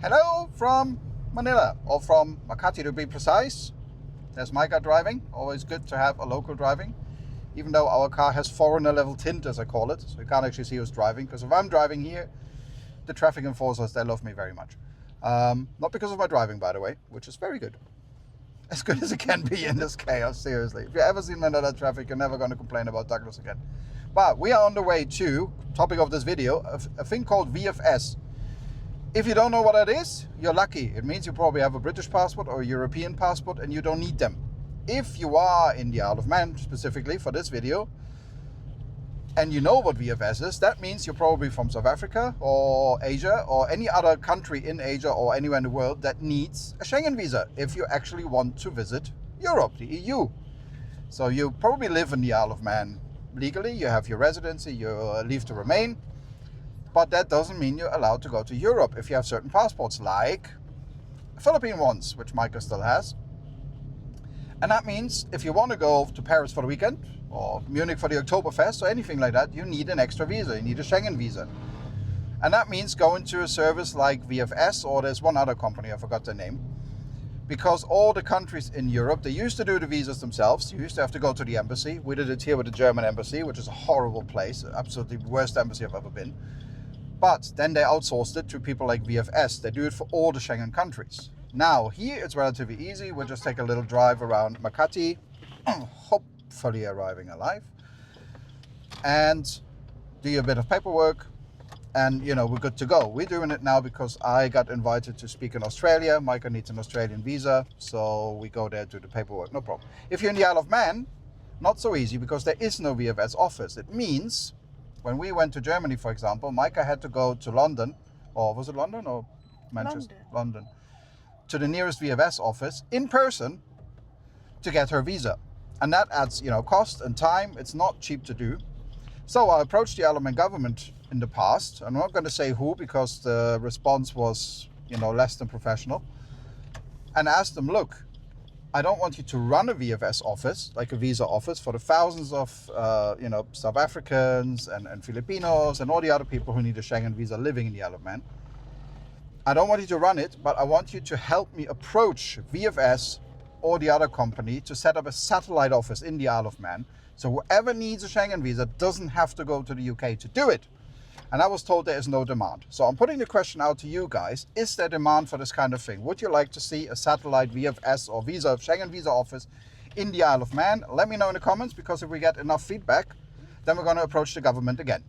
Hello from Manila, or from Makati to be precise. There's Micah driving. Always good to have a local driving, even though our car has foreigner level tint, as I call it, so you can't actually see who's driving, because if I'm driving here, the traffic enforcers, they love me very much. Not because of my driving, by the way, which is very good. As good as it can be in this chaos, seriously. If you've ever seen Manila traffic, you're never going to complain about Douglas again. But we are on the way to, topic of this video, a thing called VFS. If you don't know what that is, you're lucky. It means you probably have a British passport or a European passport and you don't need them. If you are in the Isle of Man, specifically for this video, and you know what VFS is, that means you're probably from South Africa or Asia or any other country in Asia or anywhere in the world that needs a Schengen visa if you actually want to visit Europe, the EU. So you probably live in the Isle of Man legally, you have your residency, your leave to remain, but that doesn't mean you're allowed to go to Europe if you have certain passports, like Philippine ones, which Micah still has. And that means if you want to go to Paris for the weekend, or Munich for the Oktoberfest, or anything like that, you need an extra visa, you need a Schengen visa. And that means going to a service like VFS, or there's one other company, I forgot their name, because all the countries in Europe, they used to do the visas themselves. You used to have to go to the embassy. We did it here with the German embassy, which is a horrible place, absolutely worst embassy I've ever been. But then they outsourced it to people like VFS. They do it for all the Schengen countries. Now, here it's relatively easy. We'll just take a little drive around Makati, hopefully arriving alive, and do a bit of paperwork, and we're good to go. We're doing it now because I got invited to speak in Australia. Micah needs an Australian visa, so we go there to do the paperwork, no problem. If you're in the Isle of Man, not so easy, because there is no VFS office. It means when we went to Germany, for example, Micah had to go to London, or was it London or Manchester? London. To the nearest VFS office in person to get her visa. And that adds, cost and time. It's not cheap to do. So I approached the Isle of Man government in the past. I'm not going to say who, because the response was, less than professional. And asked them, look, I don't want you to run a VFS office, like a visa office, for the thousands of, South Africans and Filipinos and all the other people who need a Schengen visa living in the Isle of Man. I don't want you to run it, but I want you to help me approach VFS or the other company to set up a satellite office in the Isle of Man. So whoever needs a Schengen visa doesn't have to go to the UK to do it. And I was told there is no demand. So I'm putting the question out to you guys. Is there demand for this kind of thing? Would you like to see a satellite VFS or Schengen visa office in the Isle of Man? Let me know in the comments, because if we get enough feedback, then we're going to approach the government again.